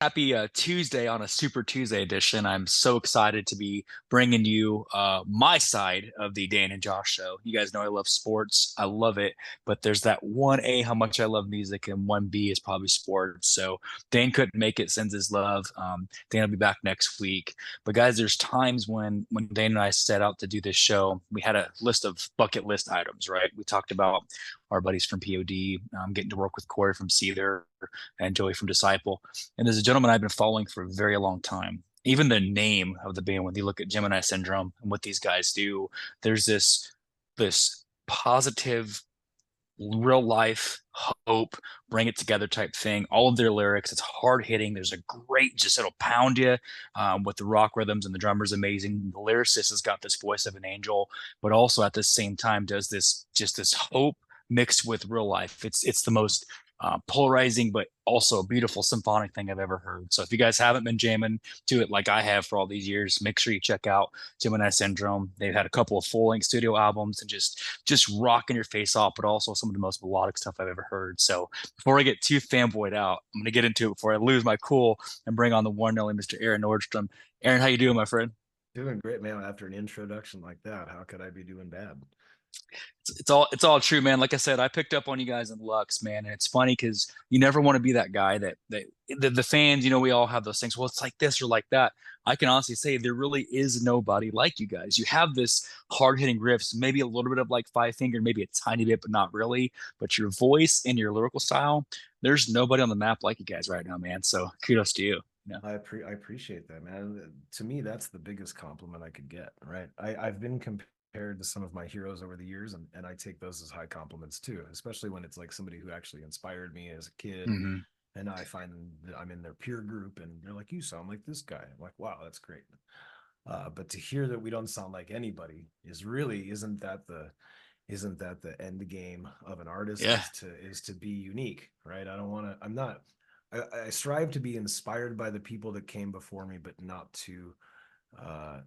happy Tuesday on a Super Tuesday edition. I'm so excited to be bringing you my side of the Dan and Josh show. You guys know I love sports. I love it. But there's that 1A, how much I love music, and 1B is probably sports. So Dan couldn't make it, sends his love. Dan will be back next week. But guys, there's times when Dan and I set out to do this show, we had a list of bucket list items, right? We talked about our buddies from POD, getting to work with Corey from Seether and Joey from Disciple. And there's a gentleman I've been following for a very long time. Even the name of the band, when you look at Gemini Syndrome and what these guys do, there's this positive, real life hope, bring it together type thing. All of their lyrics, it's hard hitting. There's a great, just it'll pound you with the rock rhythms, and the drummer's amazing. The lyricist has got this voice of an angel, but also at the same time does this hope mixed with real life. It's the most polarizing, but also a beautiful symphonic thing I've ever heard. So if you guys haven't been jamming to it like I have for all these years, make sure you check out Gemini Syndrome. They've had a couple of full-length studio albums and just rocking your face off, but also some of the most melodic stuff I've ever heard. So before I get too fanboyed out, I'm gonna get into it before I lose my cool and bring on the one and only Mr. Aaron Nordstrom. Aaron, how you doing, my friend? Doing great, man. After an introduction like that, how could I be doing bad? It's all true, man. Like I said, I picked up on you guys in Lux, man, and it's funny because you never want to be that guy that the fans. We all have those things. Well, it's like this or like that. I can honestly say there really is nobody like you guys. You have this hard hitting riffs, maybe a little bit of like Five Finger, maybe a tiny bit, but not really. But your voice and your lyrical style, there's nobody on the map like you guys right now, man. So kudos to you. I appreciate that, man. To me, that's the biggest compliment I could get, right? I've been compared to some of my heroes over the years, and I take those as high compliments too, especially when it's like somebody who actually inspired me as a kid. Hmm. And now I find that I'm in their peer group and they're like, you sound like this guy. I'm like, wow, that's great. But to hear that we don't sound like anybody is really isn't that the end game of an artist Yeah. is to be unique, right? I don't want to. I'm not. I strive to be inspired by the people that came before me, but not to, uh,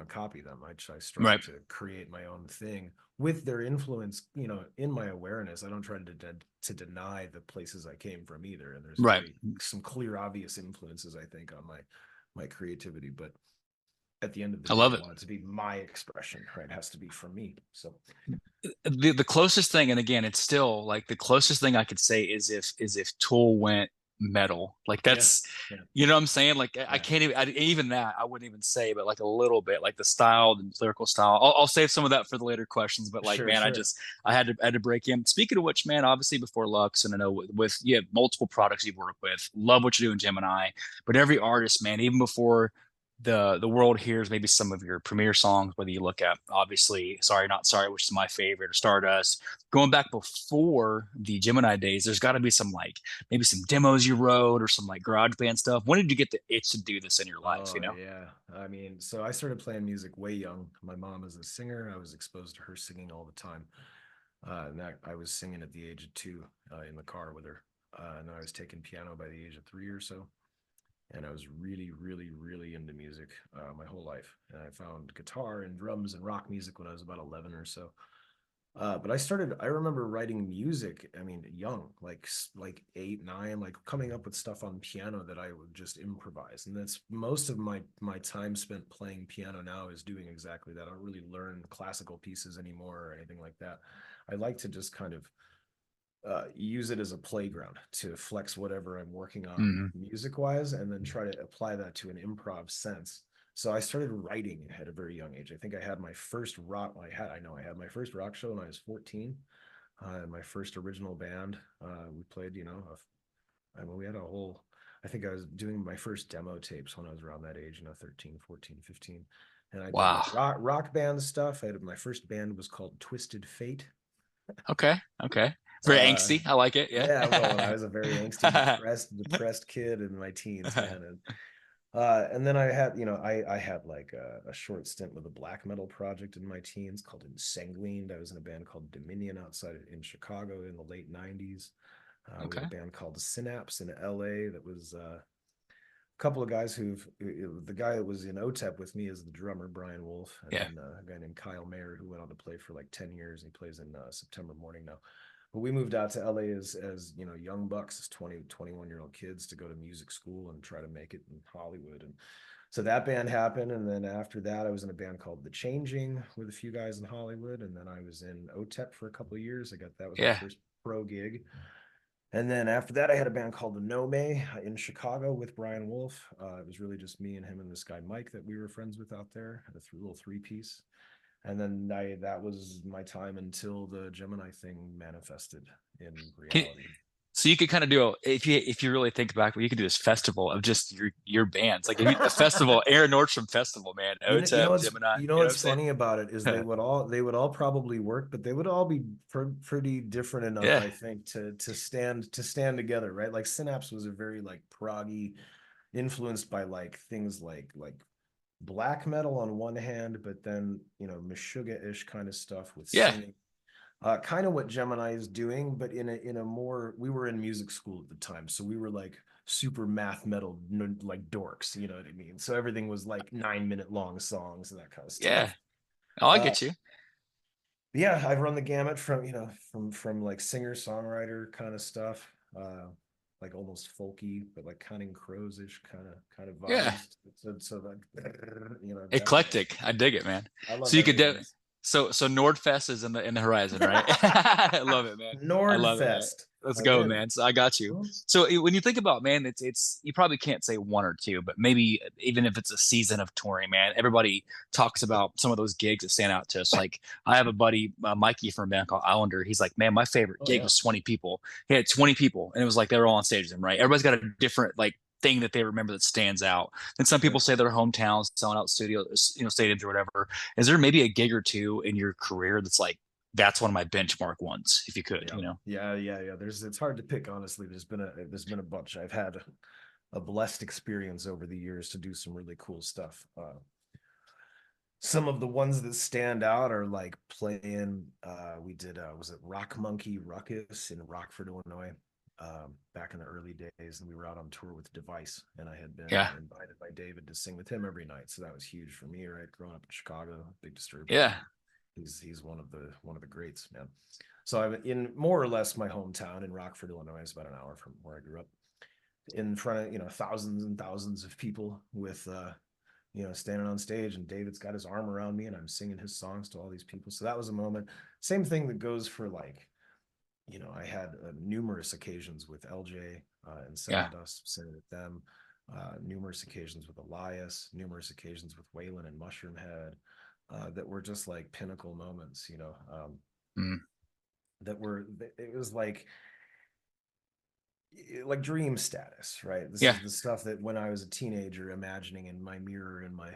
copy them. I strive Right. to create my own thing with their influence, in my awareness. I don't try to deny the places I came from either. And there's Right. some clear, obvious influences, I think, on my creativity. But at the end of the I day, love I it. want it to be my expression, right? It has to be from me. So The closest thing, and again, it's still like the closest thing I could say is if Tool went metal. Like yeah, that's, yeah, you know what I'm saying? Like I yeah, can't even that I wouldn't even say, but like a little bit, like the style, the lyrical style. I'll save some of that for the later questions. But like, sure, man, sure. I had to break in. Speaking of which, man, obviously before Lux, and I know with you have multiple products you've worked with. Love what you do in Gemini, but every artist, man, even before the world hears maybe some of your premiere songs, whether you look at obviously Sorry Not Sorry, which is my favorite, or Stardust. Going back before the Gemini days, there's got to be some like maybe some demos you wrote or some like garage band stuff. When did you get the itch to do this in your life, Oh yeah. I mean, so I started playing music way young. My mom is a singer. I was exposed to her singing all the time. And that I was singing at the age of 2 in the car with her. And then I was taking piano by the age of 3 or so. And I was really, really, really into music my whole life. And I found guitar and drums and rock music when I was about 11 or so. But I remember writing music, I mean, young, like 8, 9, like coming up with stuff on piano that I would just improvise. And that's most of my time spent playing piano now is doing exactly that. I don't really learn classical pieces anymore or anything like that. I like to just kind of use it as a playground to flex whatever I'm working on Hmm. music wise, and then try to apply that to an improv sense. So I started writing at a very young age. I think I had my first rock. I know I had my first rock show when I was 14. My first original band. We played, I mean, we had a whole. I think I was doing my first demo tapes when I was around that age, 13, 14, 15. And I did Wow. like rock band stuff. My first band was called Twisted Fate. Okay. Okay. Very Uh, angsty. I like it. yeah, well, when I Yeah. was a very angsty, depressed kid in my teens, man, and then I had, I had like a short stint with a black metal project in my teens called Ensanguined. I was in a band called Dominion in Chicago in the late '90s. We had Okay. a band called Synapse in LA that was a couple of guys the guy that was in OTEP with me is the drummer Brian Wolf, and Yeah. then a guy named Kyle Mayer who went on to play for like 10 years. He plays in September Morning now. but we moved out to LA as you know, young bucks, as 20, 21-year-old kids to go to music school and try to make it in Hollywood. And so that band happened. And then after that, I was in a band called The Changing with a few guys in Hollywood. And then I was in OTEP for a couple of years. That was my Yeah. first pro gig. And then after that, I had a band called the No May in Chicago with Brian Wolf. It was really just me and him and this guy Mike that we were friends with out there. A little three-piece. And then that was my time until the Gemini thing manifested in Can, reality. so you could kind of do if you really think back, what you could do is festival of just your bands, like a festival, Aaron Nordstrom festival, man, OTEP, Gemini. You know what What's I'm funny about it is saying? they would all probably work, but they would all be pretty different enough, Yeah, I think, to stand together, right? Like Synapse was a very like proggy, influenced by like things like black metal on one hand, but then you know Meshuggah-ish kind of stuff with yeah, singing. Kind of what Gemini is doing, but in a more, we were in music school at the time, so we were like super math metal like dorks, you know what I mean? So everything was like 9 minute long songs and that kind of yeah. stuff. Oh, I Uh, get you. yeah, I've run the gamut from you know from like singer songwriter kind of stuff, like almost folky, but like Counting Crows-ish kind of Yeah, vibes. So like you know definitely, eclectic. I dig it, man. I So love you could everything. so Nordfest is in the horizon, right? I love it, man. I love it, man. Nordfest, Let's I'm go, in. man. So I got you. So when you think about, man, it's you probably can't say one or two, but maybe even if it's a season of touring, man, everybody talks about some of those gigs that stand out to us. Like I have a buddy, Mikey from a band called Islander. He's like, man, my favorite Oh gig yeah. was 20 people. He had 20 people, and it was like they were all on stage with him, right? Everybody's got a different like thing that they remember that stands out. And some people Sure. say their hometowns, selling out studios, stadiums or whatever. Is there maybe a gig or two in your career that's like that's one of my benchmark ones, if you could, Yeah. Yeah. It's hard to pick, honestly. There's been a bunch. I've had a blessed experience over the years to do some really cool stuff. Some of the ones that stand out are like playing, we did, was it Rock Monkey Ruckus in Rockford, Illinois, back in the early days. And we were out on tour with Device, and I had been Yeah, invited by David to sing with him every night. So that was huge for me, right? Growing up in Chicago, big Disturbed yeah, fan. He's one of the greats, man. So I'm in more or less my hometown in Rockford, Illinois. It's about an hour from where I grew up. In front of thousands and thousands of people with standing on stage, and David's got his arm around me and I'm singing his songs to all these people. So that was a moment. Same thing that goes for like, I had numerous occasions with LJ and Seven yeah, Dust singing with them, numerous occasions with Elias, numerous occasions with Waylon and Mushroomhead, that were just like pinnacle moments, mm, that were, it was like dream status, right? This yeah, is the stuff that when I was a teenager, imagining in my mirror in my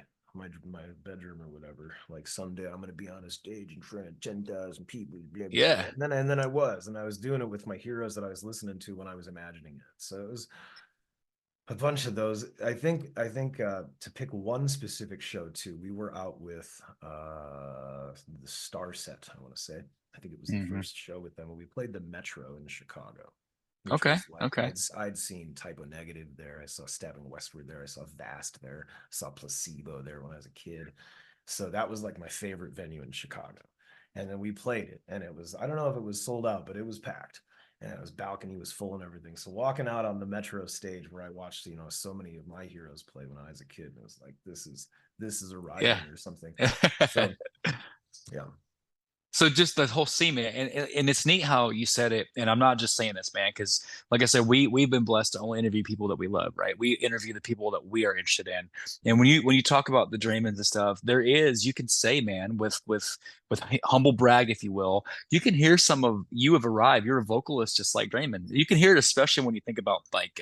bedroom or whatever, like someday I'm going to be on a stage in front of 10,000 people, blah, blah, blah. yeah, And then I was doing it with my heroes that I was listening to when I was imagining it. So it was a bunch of those. I think to pick one specific show too, we were out with the Star Set, I want to say. I think it was the hmm, first show with them. We played the Metro in Chicago, which okay, was like okay, I'd seen Typo Negative there. I saw Stabbing Westward there. I saw Vast there. I saw Placebo there when I was a kid. So that was like my favorite venue in Chicago. And then we played it, and it was, I don't know if it was sold out, but it was packed. And it was balcony was full and everything. So walking out on the Metro stage where I watched, so many of my heroes play when I was a kid, it was like this is yeah. arriving or something. So yeah. So just the whole scene, man, and it's neat how you said it. And I'm not just saying this, man, because like I said, we've been blessed to only interview people that we love, right? We interview the people that we are interested in. And when you talk about the Draymond and stuff, you can say, man, with humble brag, if you will, you can hear some of you have arrived. You're a vocalist just like Draymond. You can hear it, especially when you think about like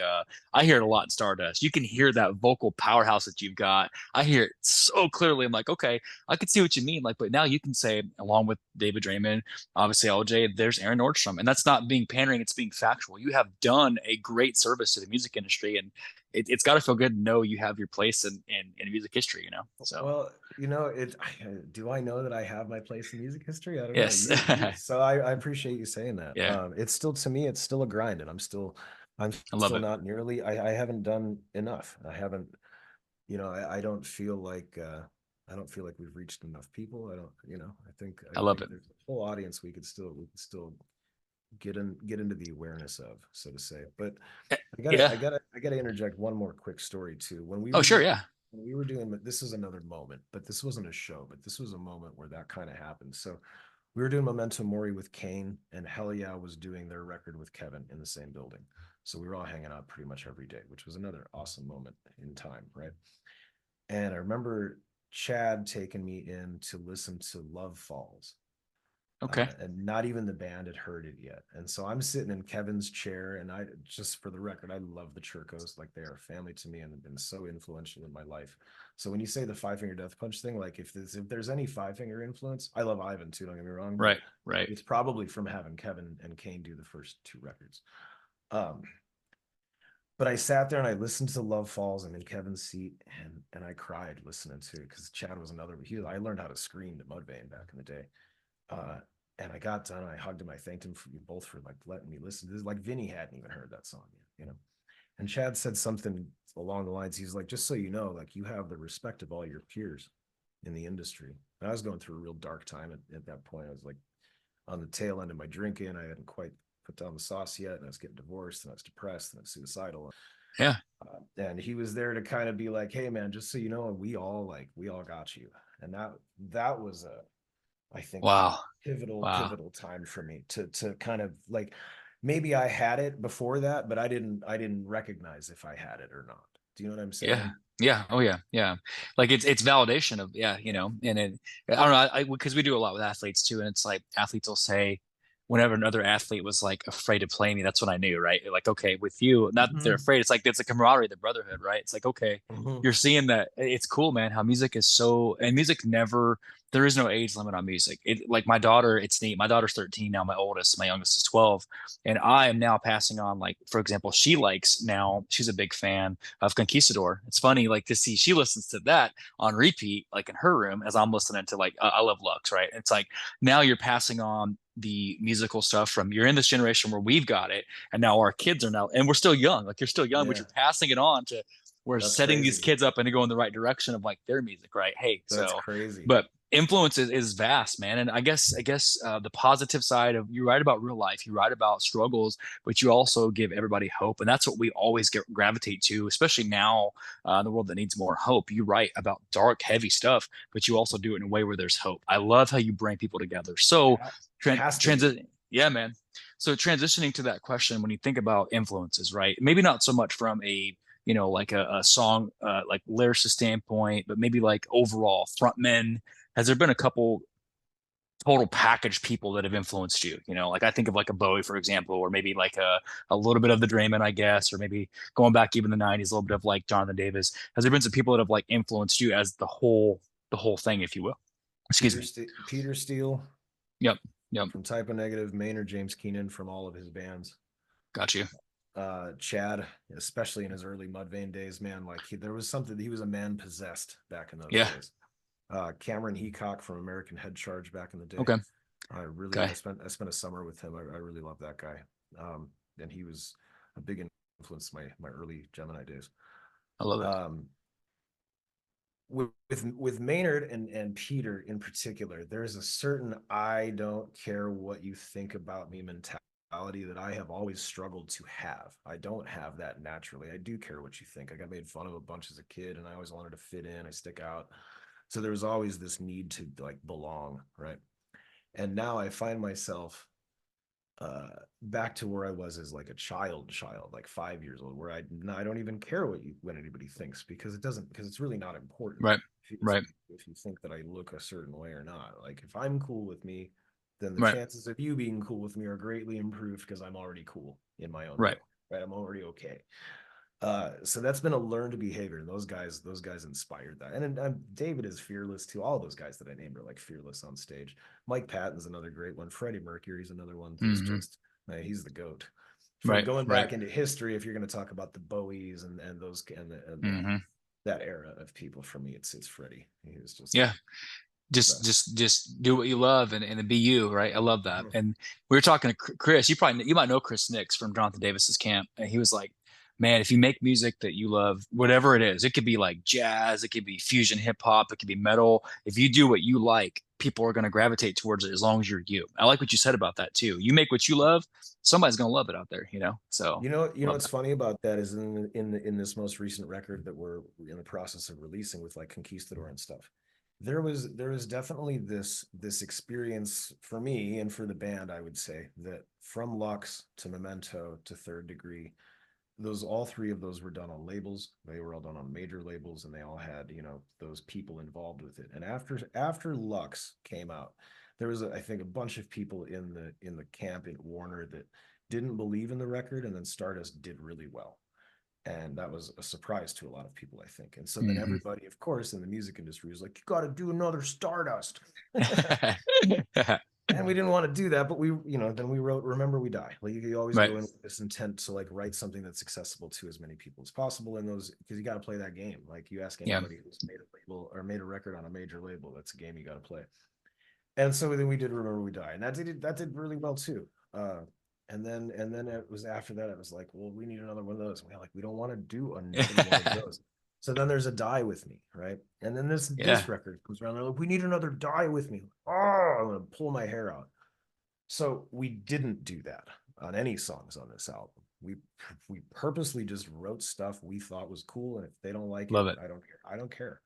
I hear it a lot in Stardust. You can hear that vocal powerhouse that you've got. I hear it so clearly. I'm like, okay, I could see what you mean. Like, but now you can say, along with David Draymond, obviously LJ, there's Aaron Nordstrom. And that's not being pandering, it's being factual. You have done a great service to the music industry, and it's got to feel good to know you have your place in music history. So, Well, do I know that I have my place in music history? I don't know. yes. So I appreciate you saying that. Yeah, It's still, to me, it's still a grind, and I'm I love still it. not nearly, I haven't done enough. I haven't, I don't feel like, we've reached enough people. I don't, I think I love it. there's a whole audience we could still get into the awareness of, so to say. But Eh, I gotta Yeah. I gotta I gotta interject one more quick story too. Oh, sure. Yeah. When we were doing, this is another moment, but this wasn't a show, but this was a moment where that kind of happened. So we were doing Memento Mori with Kane, and Hell Yeah was doing their record with Kevin in the same building. So we were all hanging out pretty much every day, which was another awesome moment in time, right? And I remember Chad taking me in to listen to Love Falls, Okay. and not even the band had heard it yet. And so I'm sitting in Kevin's chair, and I, just for the record, I love the Churkos. Like, they are family to me and have been so influential in my life. So when you say the Five Finger Death Punch thing, like, if there's any Five Finger influence, I love Ivan too. Don't get me wrong, but Right. Right. it's probably from having Kevin and Kane do the first two records. Um, but I sat there and I listened to Love Falls. I'm in Kevin's seat, and I cried listening to it because Chad was another. I learned how to scream to Mudvayne back in the day. Uh, and I got done. I hugged him. I thanked him for you both for like letting me listen. This is like Vinny hadn't even heard that song yet, you know. And Chad said something along the lines. He's like, just so you know, like, you have the respect of all your peers in the industry. And I was going through a real dark time at that point. I was like on the tail end of my drinking. I hadn't quite put down the sauce yet, and I was getting divorced, and I was depressed, and I was suicidal. Yeah. And he was there to kind of be like, hey man, just so you know, we all got you. And that was a, I think, a Wow. Wow. pivotal time for me to kind of like, maybe I had it before that, but I didn't recognize if I had it or not. Do you know what I'm Yeah. saying? Yeah. Oh yeah. Yeah. Like it's validation of, yeah, and I don't know, because we do a lot with athletes too. And it's like athletes will say, whenever another athlete was like afraid to play me, that's when I knew, right? Like, okay, with you, not that they're Mm-hmm. afraid. It's like, it's a camaraderie, the brotherhood, right? It's like, okay, Mm-hmm. you're seeing that it's cool, man, how music is so, and music never, there is no age limit on music. It, like my daughter, it's neat. My daughter's 13 now, my oldest, my youngest is 12. And I am now passing on, like, for example, she likes now, she's a big fan of Conquistador. It's funny, like, to see she listens to that on repeat, like in her room, as I'm listening to, like, I Love Lux, right? It's like now you're passing on the musical stuff from, you're in this generation where we've got it, and now our kids are now, and we're still young, like you're still young, but Yeah, you're passing it on to, we're that's setting these crazy. kids up and to go in the right direction of like their music, right? Hey, That's so, crazy. but influence is vast, man. And I guess the positive side of, you write about real life, you write about struggles, but you also give everybody hope, and that's what we always gravitate to, especially now, in the world that needs more hope. You write about dark, heavy stuff, but you also do it in a way where there's hope. I love how you bring people together. So, Ha- has to be. transit, yeah, man. So transitioning to that question, when you think about influences, right? Maybe not so much from a, like a song, like lyricist standpoint, but maybe like overall frontmen. Has there been a couple total package people that have influenced you? Like I think of like a Bowie, for example, or maybe like a little bit of the Drayman, I guess, or maybe going back even the '90s, a little bit of like Jonathan Davis. Has there been some people that have like influenced you as the whole thing, if you will? Excuse me. Peter Steele Yep. Yep. from Type O Negative, Maynard James Keenan from all of his bands. Got you. Chad, especially in his early Mudvayne days, man, like, there was something, he was a man possessed back in those Yeah. days. Cameron Heacock from American Head Charge back in the day. Okay. I Okay. spent a summer with him. I really love that guy. And he was a big influence my early Gemini days. I love it. Um, with Maynard and Peter in particular, there's a certain I don't care what you think about me mentality that I have always struggled to have. I don't have that naturally. I do care what you think. I got made fun of a bunch as a kid, and I always wanted to fit in. I stick out. So there was always this need to like belong, right? And now I find myself back to where I was as like a child, like 5 years old, where I don't even care what anybody thinks, because it's really not important Right. if Right. if you think that I look a certain way or not. Like, if I'm cool with me, then the Right. chances of you being cool with me are greatly improved, because I'm already cool in my own way, Right. right? I'm already okay. So that's been a learned behavior, and those guys inspired that. And David is fearless too. All those guys that I named are like fearless on stage. Mike Patton's another great one. Freddie Mercury's another one that's Hmm. just, man, he's the goat. From Right. going Right. back into history, if you're going to talk about the Bowies and those and Hmm. that era of people, for me, it's Freddie. He was just Yeah. the just best. just just do what you love, and be you, right? I love that. Mhm. And we were talking to Chris. You might know Chris Nix from Jonathan Davis's camp, and he was like, man, if you make music that you love, whatever it is, it could be like jazz, it could be fusion hip hop, it could be metal. If you do what you like, people are going to gravitate towards it as long as you're you. I like what you said about that too. You make what you love, somebody's going to love it out there, you know? So You know love what's that. funny about that is in this most recent record that we're in the process of releasing with like Conquistador and stuff. There was definitely this experience for me and for the band, I would say, that from Lux to Memento to Third Degree, those all three of those were done on labels. They were all done on major labels, and they all had, those people involved with it. And after Lux came out, there was I think a bunch of people in the camp in Warner that didn't believe in the record, and then Stardust did really well. And that was a surprise to a lot of people, I think. And so then Mhm. everybody, of course, in the music industry was like, you got to do another Stardust. And we didn't want to do that, but then we wrote Remember We Die. Like, you always Right. go in with this intent to like write something that's accessible to as many people as possible in those, because you got to play that game. Like, you ask Yeah. anybody who's made a label or made a record on a major label, that's a game you got to play. And so then we did Remember We Die, and that did really well too. And then it was after that, it was like, well, we need another one of those. And we're like, we don't want to do another one of those. So then there's a Die With Me, right? And then this Yeah. record comes around. They're like, we need another Die With Me. Oh, I'm gonna pull my hair out. So we didn't do that on any songs on this album. We purposely just wrote stuff we thought was cool, and if they don't like it, Love it. I don't care. I don't care.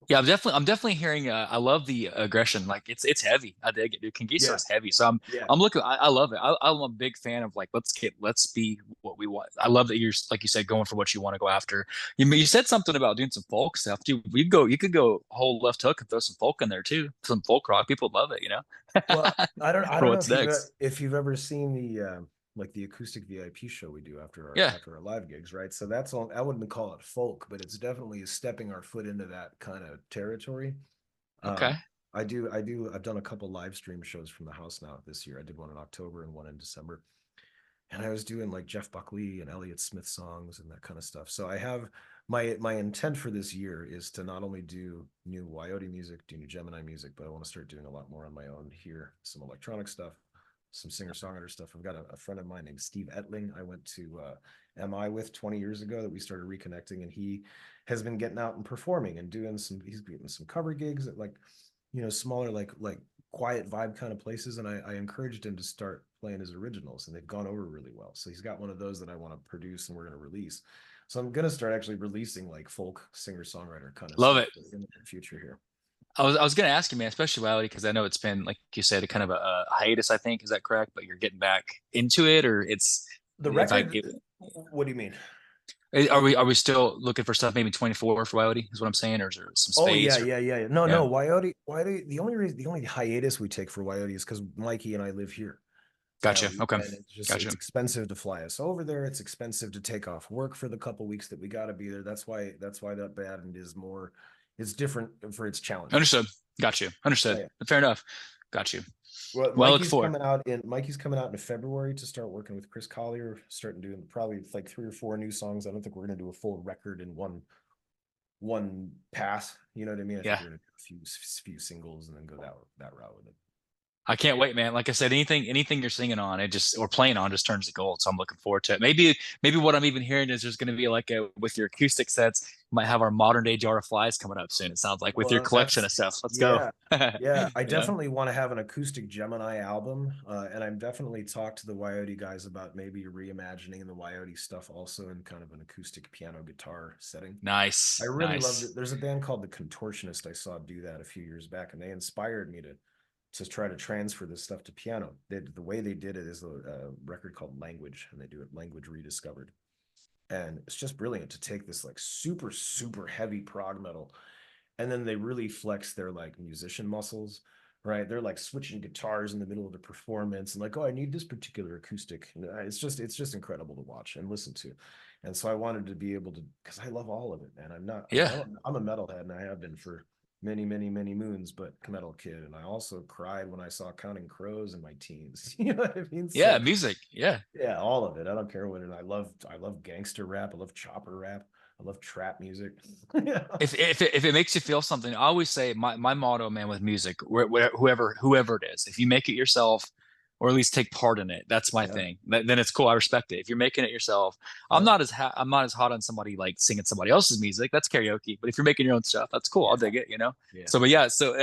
Yeah, I'm definitely hearing I love the aggression. Like it's heavy. I dig it, dude. Conquista Yeah, is heavy. So I'm yeah. I'm looking I love it. I'm a big fan of like let's be what we want. I love that you're like you said, going for what you want to go after. You said something about doing some folk stuff, dude. You could go whole left hook and throw some folk in there too. Some folk rock. People love it, you know? Well, I For don't know what's if you've next. if you've ever seen the like the acoustic VIP show we do after our Yeah. after our live gigs, right? So that's all. I wouldn't call it folk, but it's definitely stepping our foot into that kind of territory. Okay. Um, I've done a couple live stream shows from the house now this year. I did one in October and one in December, and I was doing like Jeff Buckley and Elliott Smith songs and that kind of stuff. So I have my intent for this year is to not only do new Woyote music, do new Gemini music, but I want to start doing a lot more on my own here, some electronic stuff, some singer-songwriter stuff. I've got a friend of mine named Steve Etling I went to MI with 20 years ago that we started reconnecting, and he has been getting out and performing and he's getting some cover gigs at like, smaller, like quiet vibe kind of places. And I encouraged him to start playing his originals, and they've gone over really well. So he's got one of those that I want to produce and we're going to release. So I'm going to start actually releasing like folk singer songwriter kind of Love stuff it. in the future here. I was gonna ask you, man, especially because I know it's been like you said, a kind of a hiatus. I think is that correct? But you're getting back into it, or it's The if I record, what do you mean? are we still looking for stuff maybe 24 for Coyote is what I'm saying, or is there some Oh yeah, space? Or yeah, yeah, yeah. No, yeah, no. Woyote. The only hiatus we take for Woyote is because Mikey and I live here, gotcha. Okay, and it's gotcha. expensive to fly us over there. It's expensive to take off work for the couple weeks that we got to be there. That's why that band is more. It's different for its challenges. Understood. Got you. Yeah, Understood. yeah. Fair enough. Got you. Well, Well, I look forward. Mikey's coming out in February to start working with Chris Collier, starting doing probably like three or four new songs. I don't think we're gonna do a full record in one pass. You know what I mean? I think Yeah. we're gonna do a few singles and then go that route with it. I can't wait, man. Like I said, anything you're singing on, it just or playing on just turns to gold. So I'm looking forward to it. Maybe what I'm even hearing is there's going to be like with your acoustic sets, you might have our modern day Jar of Flies coming up soon. It sounds like with your Well, collection of stuff. Let's go. yeah, yeah. I Yeah. definitely want to have an acoustic Gemini album, and I'm definitely talked to the Woyote guys about maybe reimagining the Woyote stuff also in kind of an acoustic piano guitar setting. I Nice. really loved it. Nice. There's a band called The Contortionist I saw do that a few years back, and they inspired me to try to transfer this stuff to piano. The way they did it is a record called Language, and they do it Language Rediscovered. And it's just brilliant to take this like super, super heavy prog metal, and then they really flex their like musician muscles, right? They're like switching guitars in the middle of the performance and like, oh, I need this particular acoustic. And it's just incredible to watch and listen to. And so I wanted to be able to, because I love all of it, man. Yeah. I'm a metalhead, and I have been for many, many, many moons, but metal kid. And I also cried when I saw Counting Crows in my teens. You know what I mean? Yeah. So Music. Yeah. yeah, all of it. I don't care what it. I love gangster rap. I love chopper rap. I love trap music. Yeah. If it makes you feel something, I always say my motto, man, with music, whoever it is, if you make it yourself, or at least take part in it. That's my Yeah. thing. Then it's cool. I respect it. If you're making it yourself, Yeah. I'm not as hot on somebody like singing somebody else's music. That's karaoke. But if you're making your own stuff, that's cool. I'll Yeah. dig it, you know? Yeah. So, but yeah, so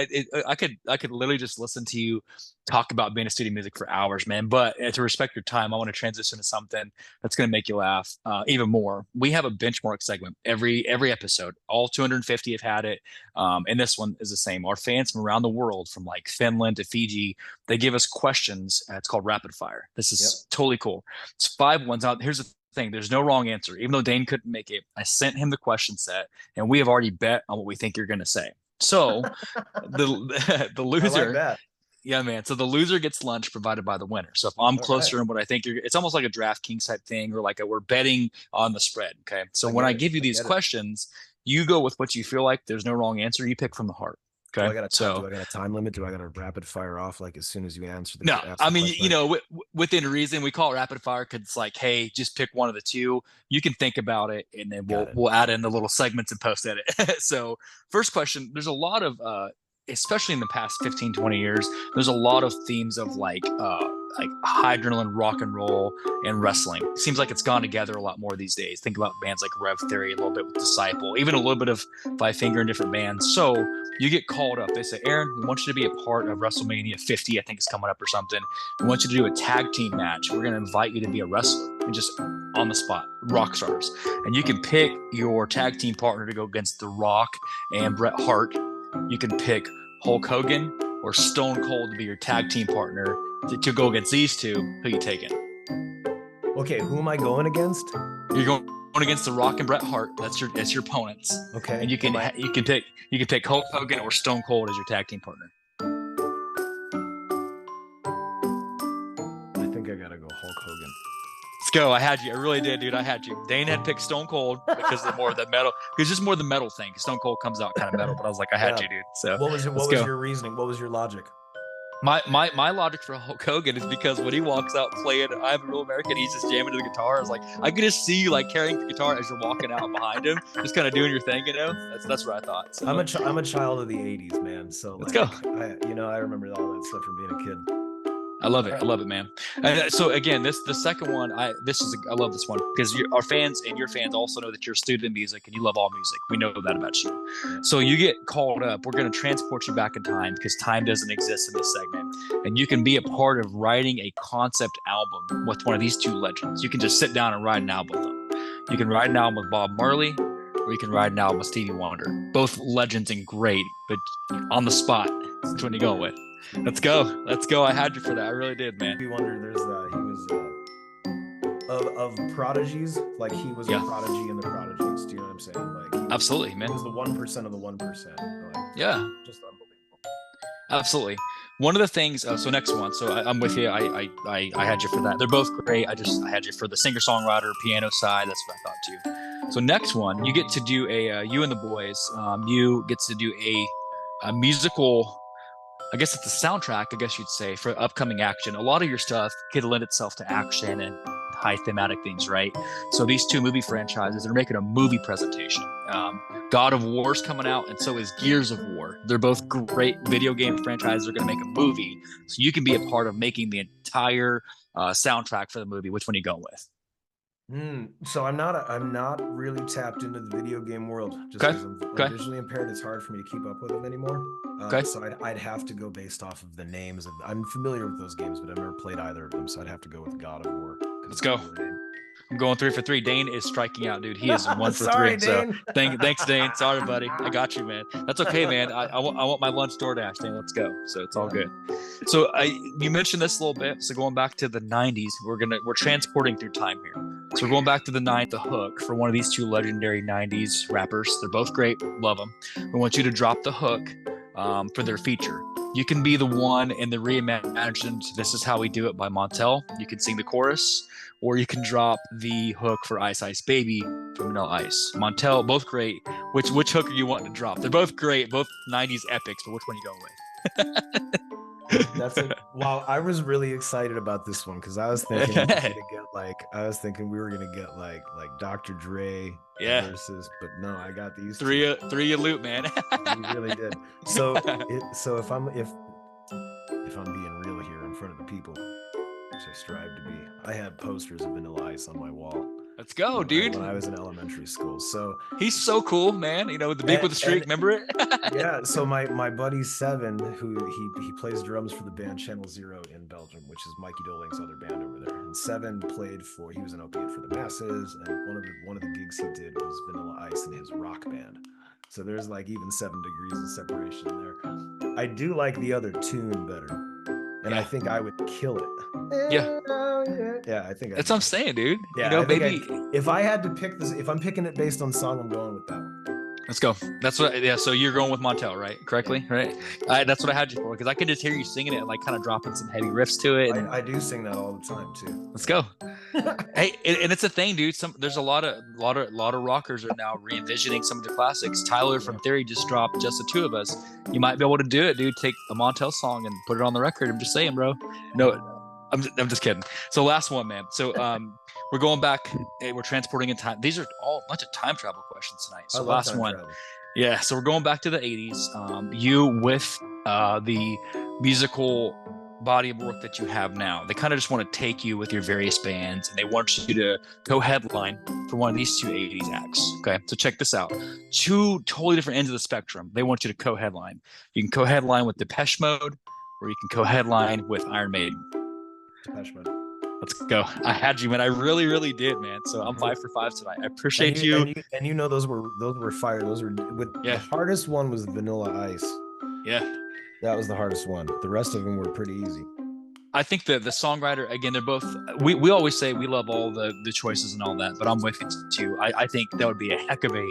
I could literally just listen to you talk about being a student music for hours, man. But to respect your time, I want to transition to something that's going to make you laugh even more. We have a benchmark segment every episode. All 250 have had it, and this one is the same. Our fans from around the world, from like Finland to Fiji, they give us questions. It's called rapid fire. This Yep. is totally cool. It's 5 ones out. Here's the thing: there's no wrong answer. Even though Dane couldn't make it, I sent him the question set, and we have already bet on what we think you're going to say. So the I like loser, that. yeah, man. So the loser gets lunch provided by the winner. So if I'm All right. closer in what I think it's almost like a DraftKings type thing, or like we're betting on the spread. Okay. So I when get I it. give you I these get it. questions, you go with what you feel like. There's no wrong answer. You pick from the heart. Okay. Do So I got a time limit? Do I got to rapid fire off like as soon as you answer no, ask I the mean, question? within reason, we call it rapid fire because it's like, hey, just pick one of the two. You can think about it, and then Got it. we'll add in the little segments and post edit. So, first question: there's a lot of, especially in the past 15, 20 years, there's a lot of themes of like high adrenaline rock and roll and wrestling. Seems like it's gone together a lot more these days. Think about bands like Rev Theory, a little bit with Disciple, even a little bit of Five Finger in different bands. So you get called up. They say, Aaron, we want you to be a part of WrestleMania 50, I think it's coming up or something. We want you to do a tag team match. We're going to invite you to be a wrestler and just on the spot, rock stars. And you can pick your tag team partner to go against The Rock and Bret Hart. You can pick Hulk Hogan or Stone Cold to be your tag team partner to go against these two. Who you taking? Okay, who am I going against? You're going against The Rock and Bret Hart. That's your opponents. Okay. And you can pick Hulk Hogan or Stone Cold as your tag team partner. I think I gotta go Hulk Hogan. Let's go. I had you. I really did, dude. I had you. Dane had picked Stone Cold because of more of the metal. Because just more the metal thing. Stone Cold comes out kind of metal, but I was like, I had Yeah. you, dude. So What was let's go. your reasoning? What was your logic? My logic for Hulk Hogan is because when he walks out playing I'm a Real American, he's just jamming to the guitar. I was like, I could just see you like carrying the guitar as you're walking out behind him, just kind of doing your thing, you know? That's what I thought. So I'm a child of the '80s, man. So let's like, go. I remember all that stuff from being a kid. I love it. All right. I love it, man. And so again, the second one, I love this one because our fans and your fans also know that you're a student of music and you love all music. We know that about you. Yeah. So you get called up. We're going to transport you back in time because time doesn't exist in this segment, and you can be a part of writing a concept album with one of these two legends. You can just sit down and write an album with them. You can write an album with Bob Marley, or you can write an album with Stevie Wonder. Both legends and great, but on the spot. Which one you going with? Let's go. Let's go. I had you for that. I really did, man. Stevie Wonder, he was of prodigies, like he was a prodigy in the prodigies. Do you know what I'm saying? Like absolutely, man. He was the 1% of the 1%. Like, yeah, just unbelievable. Absolutely. One of the things. So next one. So I'm with you. I had you for that. They're both great. I had you for the singer songwriter piano side. That's what I thought too. So next one, you get to do you and the boys. You get to do a musical. I guess it's a soundtrack, I guess you'd say, for upcoming action. A lot of your stuff could lend itself to action and high thematic things, right? So these two movie franchises are making a movie presentation. God of War's coming out, and so is Gears of War. They're both great video game franchises. They're going to make a movie, so you can be a part of making the entire soundtrack for the movie. Which one are you going with? So I'm not really tapped into the video game world just because I'm visually impaired. It's hard for me to keep up with them anymore. So I'd have to go based off of the names of. I'm familiar with those games, but I've never played either of them. So I'd have to go with God of War. Let's go. I'm going 3 for 3. Dane is striking out, dude. He is 1 for Sorry, 3. Dane. So thanks, Dane. Sorry, buddy. I got you, man. That's okay, man. I want my lunch DoorDash, Dane. Let's go. So it's all good. So you mentioned this a little bit. So going back to the 90s, we're transporting through time here. So we're going back to the 9th, the hook for one of these two legendary 90s rappers. They're both great. Love them. We want you to drop the hook for their feature. You can be the one in the reimagined This Is How We Do It by Montel. You can sing the chorus, or you can drop the hook for Ice Ice Baby from Vanilla Ice. Montel, both great. Which hook are you wanting to drop? They're both great, both 90s epics, but which one are you going with? That's it. Wow, I was really excited about this one because I was thinking we were gonna get like Dr. Dre versus, but no, I got these three a loop, man. You really did. So if I'm being real here in front of the people, which I strive to be. I had posters of Vanilla Ice on my wall Let's go, dude. when I was in elementary school. So He's so cool, man. You know, the big and, with the streak, and remember it? yeah, so my buddy Seven, who he plays drums for the band Channel Zero in Belgium, which is Mikey Doling's other band over there. And Seven played for he was an opiate for the masses, and one of the gigs he did was Vanilla Ice in his rock band. So there's like even 7 degrees of separation there. I do like the other tune better, and I Yeah. think I would kill it. Yeah. Yeah, I think I'd That's what I'm kill it. saying, dude. You Yeah, know, I think maybe if I had to pick this, if I'm picking it based on song, I'm going with that one. let's go. That's what. Yeah. So you're going with Montel, right? Yeah, Correctly, right? That's what I had you for because I can just hear you singing it and like kind of dropping some heavy riffs to it. And I do sing that all the time too. let's go. Hey, and it's a thing, dude. There's a lot of rockers are now re-envisioning some of the classics. Tyler from Yeah. Theory just dropped "Just the Two of Us." You might be able to do it, dude. Take a Montel song and put it on the record. I'm just saying, bro. No, I'm just kidding. So last one, man. So we're going back. We're transporting in time. These are all a bunch of time travel questions tonight. I So love last time one. travel. Yeah. So we're going back to the '80s. You with the musical body of work that you have now. They kind of just want to take you with your various bands and they want you to co-headline for one of these two '80s acts. Okay. So check this out. Two totally different ends of the spectrum. They want you to co-headline. You can co-headline with Depeche Mode or you can co-headline with Iron Maiden. Depeche Mode. Let's go. I had you, man. I really, really did, man. So I'm 5 for 5 tonight. I And appreciate you you. and you know those were fire. Those were with the Yeah. hardest one was Vanilla Ice. Yeah. That was the hardest one. The rest of them were pretty easy. I think the songwriter again, they're both. We always say we love all the choices and all that, but I'm with you too. I think that would be a heck of a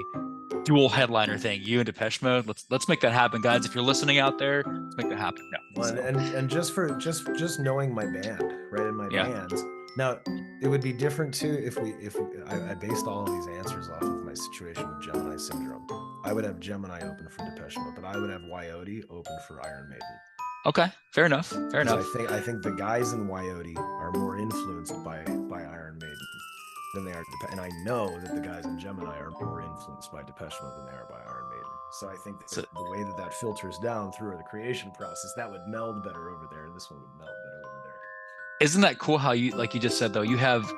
dual headliner thing. You and Depeche Mode. Let's make that happen, guys. If you're listening out there, let's make that happen. Yeah. Well, So, and just knowing my band, right? And my yeah. bands. Now, it would be different too if I based all of these answers off of my situation with Gemini syndrome. I would have Gemini open for Depeche Mode, but I would have Woyote open for Iron Maiden. Okay. Fair enough. Fair enough. I think the guys in Woyote are more influenced by Iron Maiden than they are, and I know that the guys in Gemini are more influenced by Depeche Mode than they are by Iron Maiden. So I think that So, the way that filters down through the creation process, that would meld better over there, and this one would meld better over there. isn't that cool how you like you just said though you have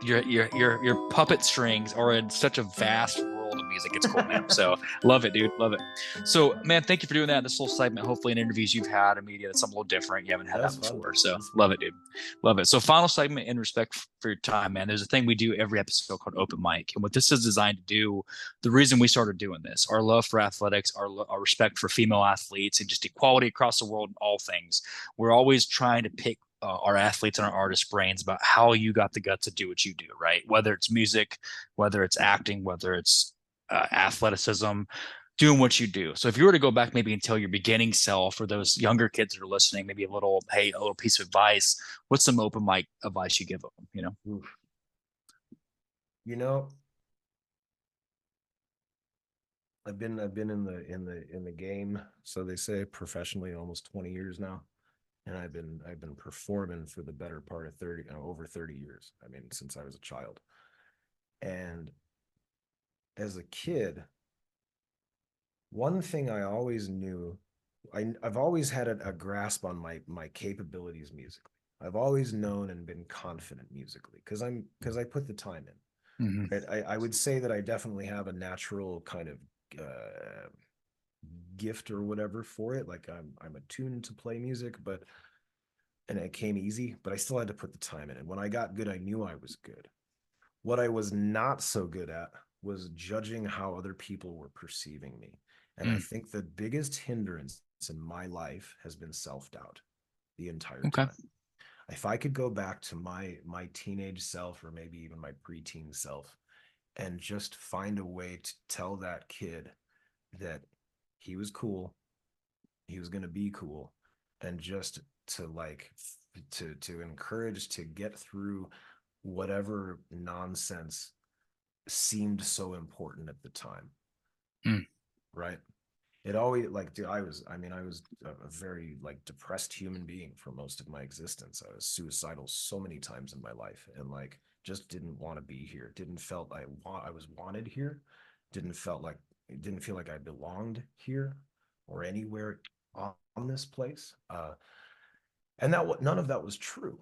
your puppet strings are in such a vast world of music. It's cool, man. So love it, dude. Love it. So, man, thank you for doing that. This whole segment, hopefully in interviews you've had in media, that's something a little different. You haven't had that before. So love it, dude. Love it. So final segment in respect for your time, man. There's a thing we do every episode called Open Mic. And what this is designed to do, the reason we started doing this, our love for athletics, our respect for female athletes and just equality across the world in all things. We're always trying to pick our athletes and our artists' brains about how you got the guts to do what you do, right? Whether it's music, whether it's acting, whether it's athleticism, doing what you do. So if you were to go back maybe and tell your beginning self or those younger kids that are listening, maybe a little piece of advice, what's some open mic advice you give them, you know? Oof. You know, I've been in the game, so they say professionally almost 20 years now. And I've been performing for the better part of 30 over 30 years. I mean, since I was a child. And as a kid, one thing I always knew, I've always had a grasp on my capabilities musically. I've always known and been confident musically because I put the time in. Mm-hmm. Right? I would say that I definitely have a natural kind of gift or whatever for it. Like I'm attuned to play music, and it came easy, but I still had to put the time in. And when I got good, I knew I was good. What I was not so good at was judging how other people were perceiving me. And I think the biggest hindrance in my life has been self-doubt the entire time. If I could go back to my teenage self or maybe even my preteen self and just find a way to tell that kid that he was cool, he was going to be cool, and just to to encourage to get through whatever nonsense seemed so important at the time. Right? It always dude, I was a very depressed human being for most of my existence. I was suicidal so many times in my life and just didn't want to be here. Didn't felt I was wanted here. Didn't feel like I belonged here or anywhere on this place. And none of that was true.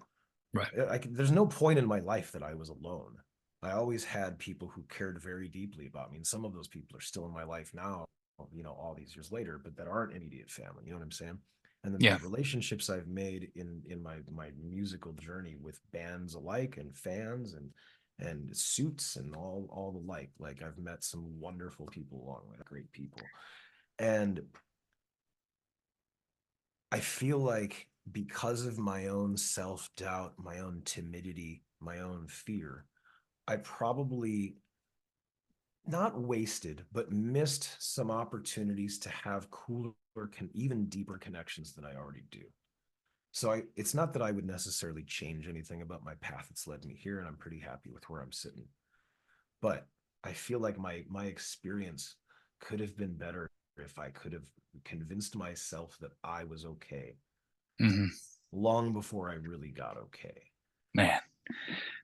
Right. There's no point in my life that I was alone. I always had people who cared very deeply about me. And some of those people are still in my life now, all these years later, but that aren't immediate family. You know what I'm saying? And then the Yeah. relationships I've made in my musical journey with bands alike and fans and suits and all the like I've met some wonderful people along with great people. And I feel like because of my own self-doubt, my own timidity, my own fear, I probably not wasted, but missed some opportunities to have cooler, even deeper connections than I already do. So it's not that I would necessarily change anything about my path that's led me here, and I'm pretty happy with where I'm sitting. But I feel like my experience could have been better if I could have convinced myself that I was okay Hmm. long before I really got okay. Man.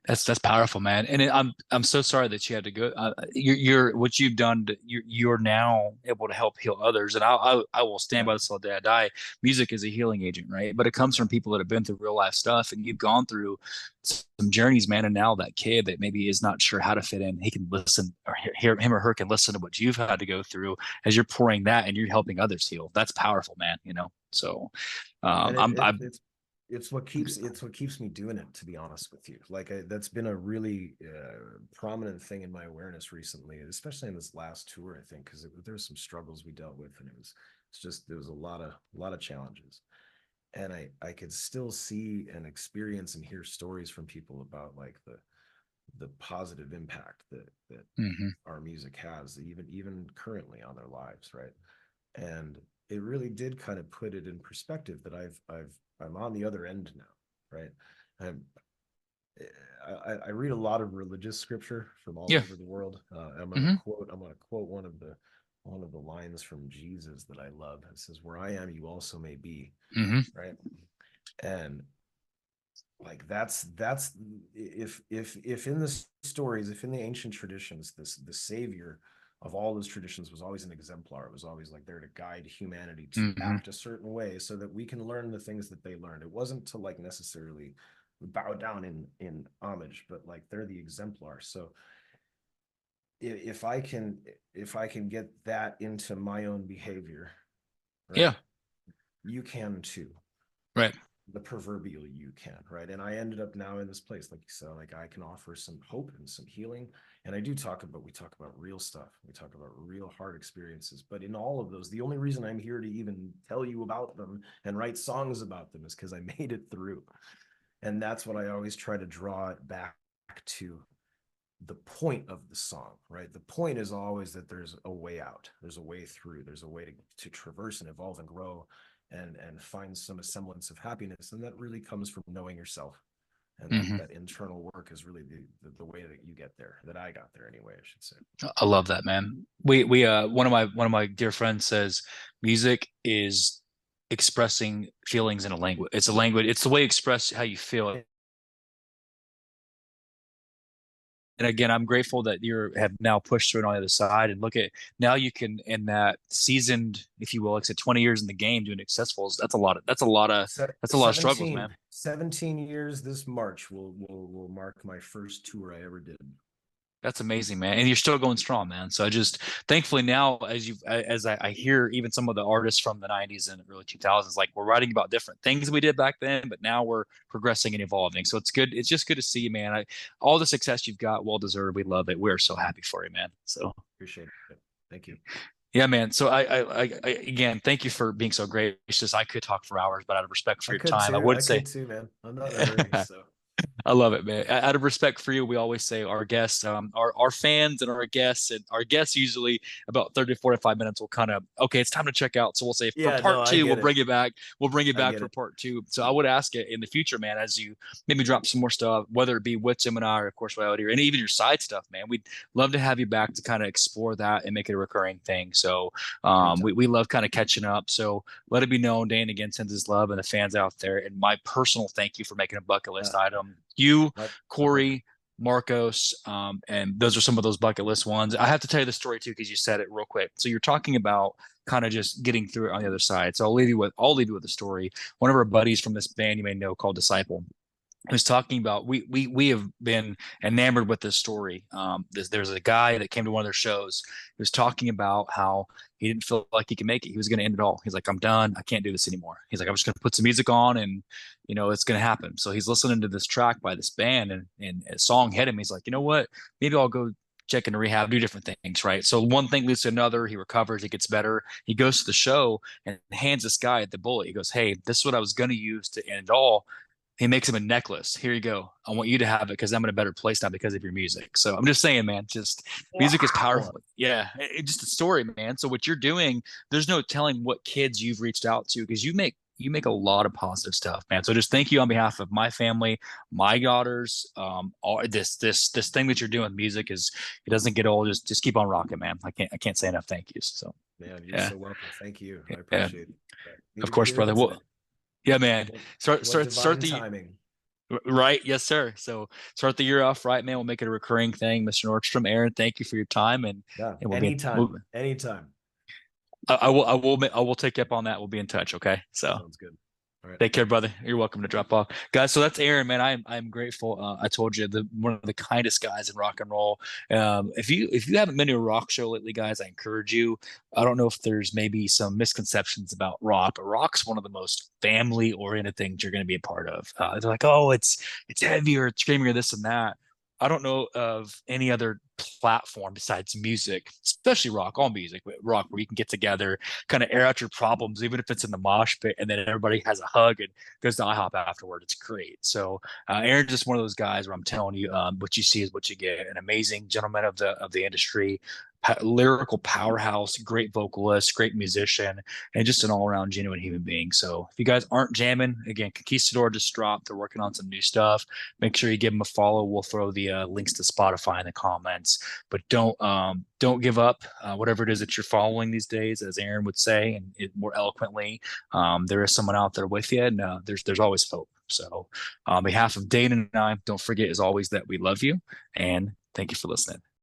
That's powerful, man. And I'm so sorry that you had to go. You're what you've done. You're now able to help heal others, and I will stand Yeah. by this till the day I die. Music is a healing agent, right? But it comes Yeah. from people that have been through real life stuff, and you've gone through some journeys, man. And now that kid that maybe is not sure how to fit in, he can listen, or hear him or her can listen to what you've had to go through as you're pouring that, and you're helping others heal. That's powerful, man. So, And I'm it's what keeps me doing it, to be honest with you. That's been a really prominent thing in my awareness recently, especially in this last tour, I think, because there was some struggles we dealt with, and it's just there was a lot of challenges, and I could still see and experience and hear stories from people about like the positive impact that Mhm. our music has, even currently on their lives, right? And it really did kind of put it in perspective that I'm on the other end now, right? I'm, I read a lot of religious scripture from all Yeah. over the world. Hmm. I'm gonna quote one of the lines from Jesus that I love. It says, "Where I am, you also may be," Hmm. right? And like that's if in the stories, if in the ancient traditions, the savior of all those traditions was always an exemplar. It was always like there to guide humanity to Hmm. act a certain way so that we can learn the things that they learned. It wasn't to like necessarily bow down in homage, but like they're the exemplar. So if I can if I can get that into my own behavior, right, Yeah. you can too. Right. The proverbial you can, right? And I ended up now in this place, like you said, like I can offer some hope and some healing. And we talk about real stuff. We talk about real hard experiences. But in all of those, the only reason I'm here to even tell you about them and write songs about them is because I made it through. And that's what I always try to draw it back to the point of the song, right? The point is always that there's a way out, there's a way through, there's a way to traverse and evolve and grow and find some semblance of happiness. And that really comes from knowing yourself. And that Hmm. that internal work is really the way that you get there, that I got there anyway, I should say. I love that, man. We one of my dear friends says music is expressing feelings in a language. It's a language. It's the way you express how you feel. And again, I'm grateful that you have now pushed through it on the other side and look at now you can in that seasoned, if you will, like I said, 20 years in the game doing accessibles. That's a lot of struggles, man. 17 years this March will mark my first tour I ever did. That's amazing, man. And you're still going strong, man. So I just thankfully now, as I hear even some of the artists from the 90s and early 2000s, like we're writing about different things we did back then, but now we're progressing and evolving. So it's good. It's just good to see you, man. All the success you've got, well deserved. We love it. We're so happy for you, man. So Appreciate it. Thank you. yeah, man. So again, thank you for being so gracious. I could talk for hours, but out of respect for I your could time, I too. would I say could too, man. I'm not in a hurry, so I love it, man. Out of respect for you, we always say our guests, our fans and our guests usually about 30 to 45 minutes will kind of, okay, it's time to check out. So we'll say for yeah, no, part I two, we'll get it. bring it back. We'll bring it I back get for it. part two. So I would ask it in the future, man, as you maybe drop some more stuff, whether it be with Gemini or of course Woyote, and even your side stuff, man. We'd love to have you back to kind of explore that and make it a recurring thing. So Anytime. we love kind of catching up. So let it be known, Dane again sends his love and the fans out there. And my personal thank you for making a bucket list Uh, item. You, my pleasure. Corey, Marcos, and those are some of those bucket list ones. I have to tell you the story too because you said it real quick. So you're talking about kind of just getting through it on the other side. So I'll leave you with a story. One of our buddies from this band you may know called Disciple was talking about we have been enamored with this story. There's a guy that came to one of their shows. He was talking about how he didn't feel like he could make it. He was going to end it all. He's like, I'm done. I can't do this anymore. He's like, I'm just going to put some music on, and it's going to happen. So he's listening to this track by this band, and a song hit him. He's like, you know what? Maybe I'll go check into rehab, do different things, right? So one thing leads to another. He recovers, he gets better. He goes to the show and hands this guy at the bullet. He goes, hey, this is what I was going to use to end it all. He makes him a necklace. Here you go. I want you to have it because I'm in a better place now because of your music. So I'm just saying, man, just music is Wow. powerful. Yeah. Just a story, man. So what you're doing, there's no telling what kids you've reached out to because you make a lot of positive stuff, man. So just thank you on behalf of my family, my daughters. All this thing that you're doing with music is it doesn't get old. Just keep on rocking, man. I can't say enough thank yous. So Man, you're yeah, so welcome. Thank you. I yeah. appreciate it. Of Needed to course, hear brother. that today. Well, yeah, man. What, Start what start start divine the timing. Right. Yes, sir. So start the year off right, man. We'll make it a recurring thing. Mr. Nordstrom, Aaron, thank you for your time Yeah. and we'll be Anytime. Anytime. I will take you up on that. We'll be in touch. Okay. So Sounds good. All right. take care, brother. You're welcome to drop off. Guys, so that's Aaron, man. I'm grateful. I told you one of the kindest guys in rock and roll. If you haven't been to a rock show lately, guys, I encourage you. I don't know if there's maybe some misconceptions about rock, but rock's one of the most family oriented things you're going to be a part of. They're like, oh, it's heavier, it's screamier, this and that. I don't know of any other platform besides music, especially rock, all music, but rock, where you can get together, kind of air out your problems, even if it's in the mosh pit, and then everybody has a hug and goes to IHOP afterward. It's great. So Aaron's just one of those guys where I'm telling you, what you see is what you get. An amazing gentleman of the industry, lyrical powerhouse, great vocalist, great musician, and just an all around genuine human being. So if you guys aren't jamming, again, Conquistador just dropped. They're working on some new stuff. Make sure you give them a follow. We'll throw the links to Spotify in the comments. But don't give up. Whatever it is that you're following these days, as Aaron would say, and more eloquently, there is someone out there with you, and there's always hope. So, on behalf of Dane and I, don't forget as always that we love you and thank you for listening.